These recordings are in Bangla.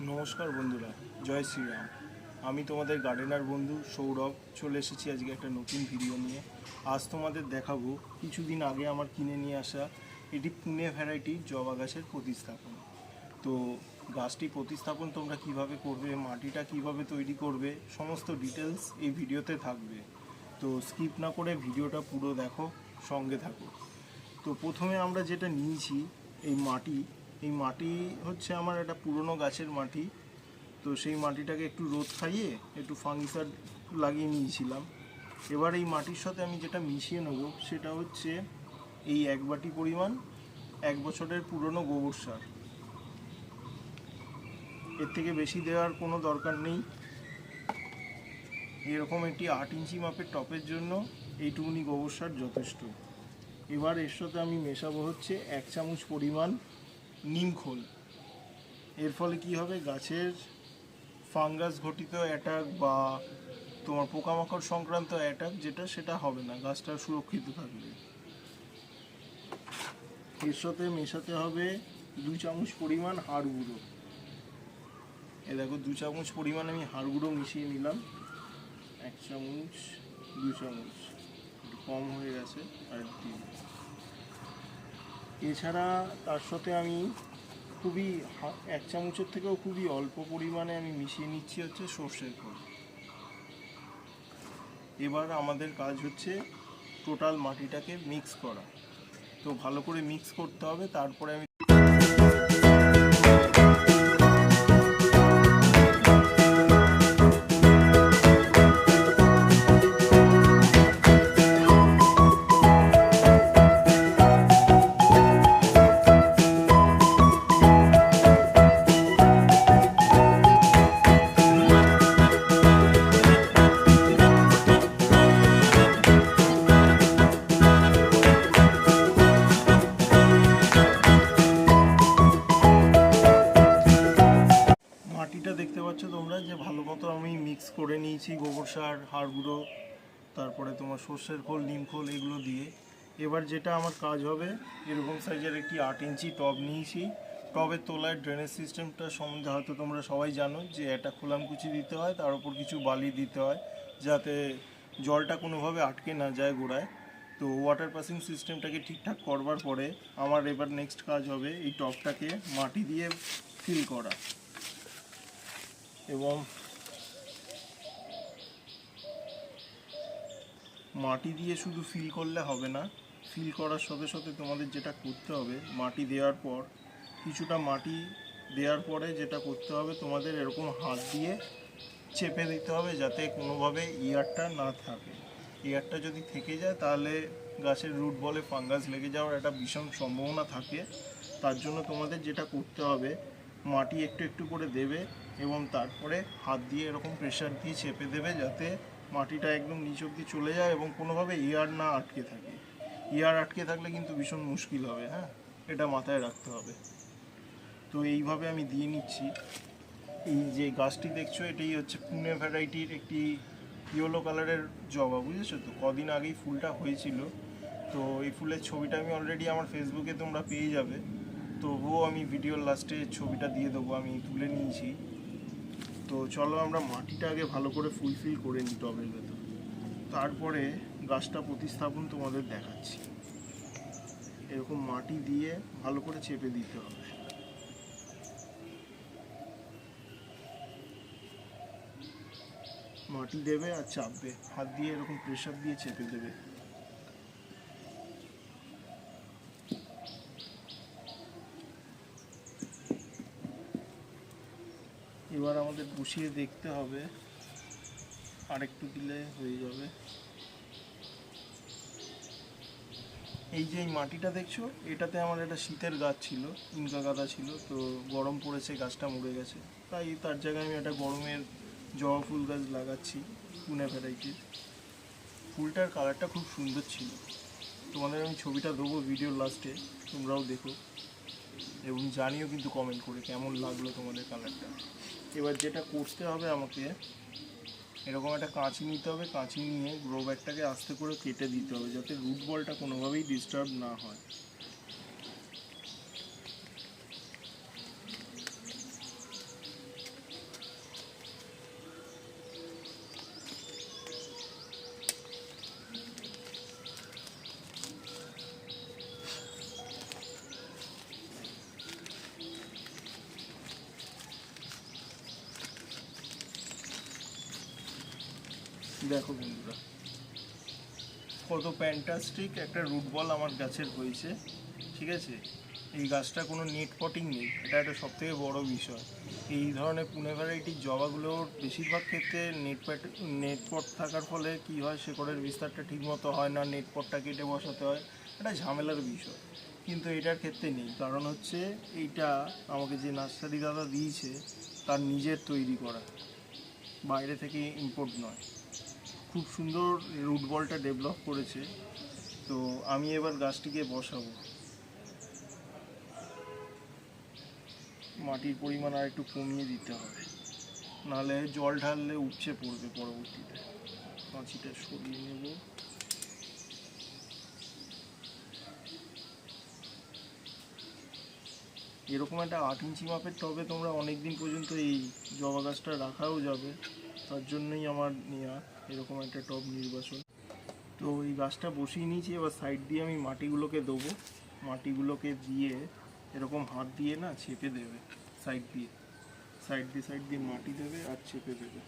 নমস্কার বন্ধুরা, জয় শ্রীরাম। আমি তোমাদের গার্ডেনার বন্ধু সৌরভ চলে এসেছি আজকে একটা নতুন ভিডিও নিয়ে। আজ তোমাদের দেখাবো কিছুদিন আগে আমার কিনে নিয়ে আসা এটি পুনে ভ্যারাইটির জবা গাছের প্রতিস্থাপন। তো গাছটি প্রতিস্থাপন তোমরা কিভাবে করবে, মাটিটা কিভাবে তৈরি করবে, সমস্ত ডিটেলস এই ভিডিওতে থাকবে। তো স্কিপ না করে ভিডিওটা পুরো দেখো, সঙ্গে থাকো। তো প্রথমে আমরা যেটা নিয়েছি এই মাটি হচ্ছে আমার একটা পুরনো গাছের মাটি। তো সেই মাটিটাকে একটু রোদ খাইয়ে একটু ফাঙ্গিসাইড লাগিয়ে নিয়েছিলাম। এবার এই মাটির সাথে আমি যেটা মিশিয়ে নেব সেটা হচ্ছে এই 1 বাটি পরিমাণ 1 বছরের পুরনো গোবর সার। এর থেকে বেশি দেওয়ার কোনো দরকার নেই। এরকম একটি 8 ইঞ্চি মাপের টপের জন্য এইটুকুনি গোবর সার যথেষ্ট। এবার এর সাথে আমি মেশাবো হচ্ছে 1 চামচ পরিমাণ নিম খোল। এর ফলে কি হবে, গাছের ফাঙ্গাস ঘটিত অ্যাটাক বা তোমার পোকামাকড় সংক্রান্ত অ্যাটাক যেটা সেটা হবে না, গাছটা সুরক্ষিত থাকবে। এর সাথে মেশাতে হবে 2 চামচ পরিমাণ হাড় গুঁড়ো। এ দেখো 2 চামচ পরিমাণ আমি হাড় গুঁড়ো মিশিয়ে নিলাম। 1 চামচ 2 চামচ একটু কম হয়ে গেছে, আর দিন। এছাড়া তার সাথে আমি খুবই 1 চামচের থেকেও খুবই অল্প পরিমাণে আমি মিশিয়ে নিচ্ছি হচ্ছে সর্ষের খোল। এবার আমাদের কাজ হচ্ছে টোটাল মাটিটাকে মিক্স করা। তো ভালো করে মিক্স করতে হবে, তারপরে আমি মাটিটা দেখতে পাচ্ছ তোমরা যে ভালো মতো আমি মিক্স করে নিয়েছি গোবর সার, হাড় গুঁড়ো, তারপরে তোমার সর্ষের খোল, নিম খোল এগুলো দিয়ে। এবার যেটা আমার কাজ হবে, এরকম সাইজের একটি 8 ইঞ্চি টব নিয়েছি। টবের তলায় ড্রেনেজ সিস্টেমটা সম্বন্ধে হয়তো তোমরা সবাই জানো যে একটা খোলামকুচি দিতে হয়, তার উপর কিছু বালি দিতে হয় যাতে জলটা কোনোভাবে আটকে না যায় গোড়ায়। তো ওয়াটার পাসিং সিস্টেমটাকে ঠিকঠাক করবার পরে আমার এবার নেক্সট কাজ হবে এই টবটাকে মাটি দিয়ে ফিল করা। এবং মাটি দিয়ে শুধু ফিল করলে হবে না, ফিল করার সাথে সাথে তোমাদের যেটা করতে হবে, মাটি দেওয়ার পর কিছুটা মাটি দেওয়ার পরে যেটা করতে হবে তোমাদের এরকম হাত দিয়ে চেপে দিতে হবে যাতে কোনোভাবে ইয়ারটা না থাকে। ইয়ারটা যদি থেকে যায় তাহলে গাছের রুট বলে ফাঙ্গাস লেগে যাওয়ার একটা ভীষণ সম্ভাবনা থাকে। তার জন্য তোমাদের যেটা করতে হবে, মাটি একটু একটু করে দেবে এবং তারপরে হাত দিয়ে এরকম প্রেশার দিয়ে চেপে দেবে যাতে মাটিটা একদম নিচ অবধি চলে যায় এবং কোনোভাবে এয়ার না আটকে থাকে। এয়ার আটকে থাকলে কিন্তু ভীষণ মুশকিল হবে, হ্যাঁ, এটা মাথায় রাখতে হবে। তো এইভাবে আমি দিয়ে নিচ্ছি। এই যে গাছটি দেখছো এটাই হচ্ছে পুনে ভ্যারাইটির একটি ইয়েলো কালারের জবা, বুঝেছো তো? কদিন আগেই ফুলটা হয়েছিল। তো এই ফুলের ছবিটা আমি অলরেডি আমার ফেসবুকে তোমরা পেয়ে যাবে, তবুও আমি ভিডিওর লাস্টে ছবিটা দিয়ে দেবো, আমি তুলে নিয়েছি। তো চলো আমরা মাটিটা আগে ভালো করে ফুলফিল করে নিই টবের ভেতর, তারপরে গাছটা প্রতিস্থাপন তোমাদের দেখাচ্ছি। এরকম মাটি দিয়ে ভালো করে চেপে দিতে হবে। মাটি দেবে আর চাপবে, হাত দিয়ে এরকম প্রেশার দিয়ে চেপে দেবে। এবার আমাদের বসিয়ে দেখতে হবে, আর একটু দিলে হয়ে যাবে। এই যে এই মাটিটা দেখছো, এটাতে আমার একটা শীতের গাছ ছিল, ইনকা গাঁদা ছিল। তো গরম পড়েছে, গাছটা মরে গেছে, তাই তার জায়গায় আমি একটা গরমের জবা ফুল গাছ লাগাচ্ছি পুনে ভ্যারাইটির। ফুলটার কালারটা খুব সুন্দর ছিল। তোমাদের আমি ছবিটা দেবো ভিডিওর লাস্টে, তোমরাও দেখো এবং জানিও কিন্তু কমেন্ট করে কেমন লাগলো তোমাদের কালারটা। এবার যেটা করতে হবে আমাকে, এরকম একটা কাঁচি নিতে হবে, কাঁচি নিয়ে গ্রো ব্যাগটাকে আস্তে করে কেটে দিতে হবে যাতে রুট বলটা কোনোভাবেই ডিস্টার্ব না হয়। দেখো বন্ধুরা, কত ফ্যান্টাস্টিক একটা রুট বল আমার গাছের হয়েছে। ঠিক আছে, এই গাছটা কোনো নেট পটিং নেই, এটা একটা সবথেকে বড় বিষয়। এই ধরনের পুনে ভ্যারাইটির জবাগুলোর বেশিরভাগ ক্ষেত্রে নেট পট থাকার ফলে কি হয়, শেকড়ের বিস্তারটা ঠিকমতো হয় না, নেট পটটা কেটে বসাতে হয়, এটা ঝামেলার বিষয়। কিন্তু এটার ক্ষেত্রে নেই, কারণ হচ্ছে এইটা আমাকে যে নার্সারি দাদা দিয়েছে তার নিজের তৈরি করা, বাইরে থেকে ইম্পোর্ট নয়। খুব সুন্দর রুট বলটা ডেভেলপ করেছে। তো আমি এবার গাছটিকে বসাবো। মাটির পরিমাণ আর একটু কমিয়ে দিতে হবে, নাহলে জল ঢাললে উপচে পড়বে পরবর্তীতে। কাঁচিটা সরিয়ে নেব। এরকম একটা 8 ইঞ্চি মাপের টবে তোমরা অনেক দিন পর্যন্ত এই জবা গাছটা রাখাও যাবে, তার জন্যই আমার নেওয়া এরকম একটা টব নির্বাচন। তো এই গাছটা বসিয়ে নিয়েছি, এবার সাইড দিয়ে আমি মাটিগুলোকে দেবো। মাটিগুলোকে দিয়ে এরকম হাত দিয়ে না চেপে দেবে, সাইড দিয়ে মাটি দেবে আর চেপে দেবে।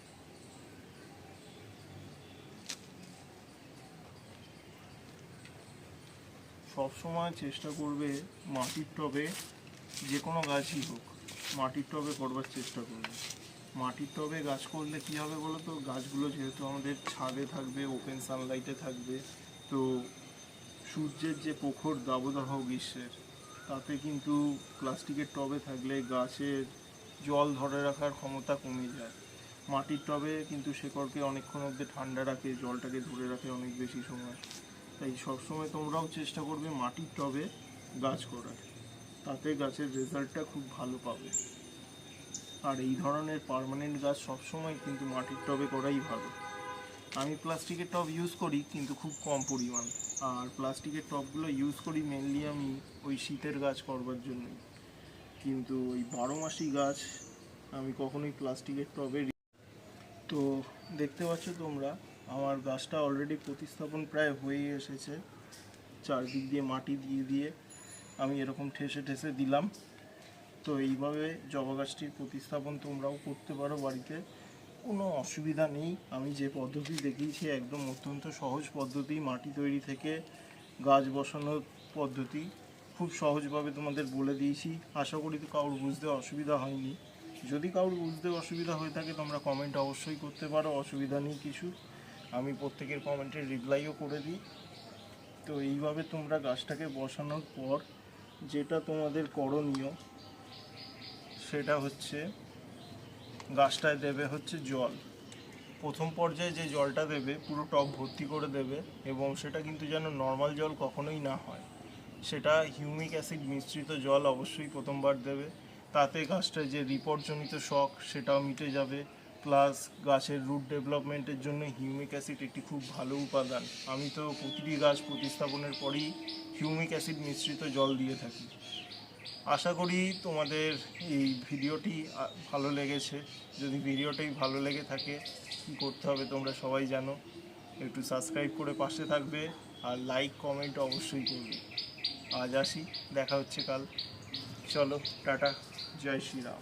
সব সময় চেষ্টা করবে মাটির টবে, যে কোনো গাছই হোক মাটির টবে করবার চেষ্টা করবে। মাটির টবে গাছ করলে কী হবে বলো তো, গাছগুলো যেহেতু আমাদের ছাদে থাকবে, ওপেন সানলাইটে থাকবে, তো সূর্যের যে প্রখর দাবদাহ গ্রীষ্মের, তাতে কিন্তু প্লাস্টিকের টবে থাকলে গাছের জল ধরে রাখার ক্ষমতা কমে যায়। মাটির টবে কিন্তু শেকড়কে অনেকক্ষণ অবধি ঠান্ডা রাখে, জলটাকে ধরে রাখে অনেক বেশি সময়। তাই সবসময় তোমরাও চেষ্টা করবে মাটির টবে গাছ করার, তাতে গাছের রেজাল্টটা খুব ভালো পাবে। আর এই ধরনের পার্মানেন্ট গাছ সবসময় কিন্তু মাটির টবে করাই ভালো। আমি প্লাস্টিকের টব ইউজ করি কিন্তু খুব কম পরিমাণ, আর প্লাস্টিকের টবগুলো ইউজ করি মেনলি আমি ওই শীতের গাছ করবার জন্যই। কিন্তু ওই 12 মাসি গাছ আমি কখনোই প্লাস্টিকের টবে। তো দেখতে পাচ্ছ তোমরা, আমার গাছটা অলরেডি প্রতিস্থাপন প্রায় হয়ে এসেছে। চারদিক দিয়ে মাটি দিয়ে দিয়ে আমি এরকম ঠেসে ঠেসে দিলাম। তো এইভাবে জবা গাছটির প্রতিস্থাপন তোমরাও করতে পারো বাড়িতে, কোনো অসুবিধা নেই। আমি যে পদ্ধতি দেখিয়েছি একদম অত্যন্ত সহজ পদ্ধতি, মাটি তৈরি থেকে গাছ বসানোর পদ্ধতি, খুব সহজভাবে তোমাদের বলে দিয়েছি। আশা করি তো কারোর বুঝতে অসুবিধা হয়নি। যদি কারোর বুঝতে অসুবিধা হয়ে থাকে তোমরা কমেন্ট অবশ্যই করতে পারো, অসুবিধা নেই কিছু, আমি প্রত্যেকের কমেন্টের রিপ্লাইও করে দিই। তো এইভাবে তোমরা গাছটাকে বসানোর পর যেটা তোমাদের করণীয় সেটা হচ্ছে, গাছটায় দেবে হচ্ছে জল। প্রথম পর্যায়ে যে জলটা দেবে পুরো টব ভর্তি করে দেবে, এবং সেটা কিন্তু যেন নর্মাল জল কখনোই না হয়, সেটা হিউমিক অ্যাসিড মিশ্রিত জল অবশ্যই প্রথমবার দেবে। তাতে গাছটার যে রিপোর্টজনিত শক সেটাও মিটে যাবে, প্লাস গাছের রুট ডেভেলপমেন্টের জন্য হিউমিক অ্যাসিড একটি খুব ভালো উপাদান। আমি তো প্রতিটি গাছ প্রতিস্থাপনের পরেই হিউমিক অ্যাসিড মিশ্রিত জল দিয়ে থাকি। আশা করি তোমাদের এই ভিডিওটি ভালো লেগেছে। যদি ভিডিওটি ভালো লেগে থাকে কী করতে হবে তোমরা সবাই জানো, একটু সাবস্ক্রাইব করে পাশে থাকবে আর লাইক কমেন্ট অবশ্যই করবে। আজ আসি, দেখা হচ্ছে কাল। চলো টাটা, জয় শ্রীরাম।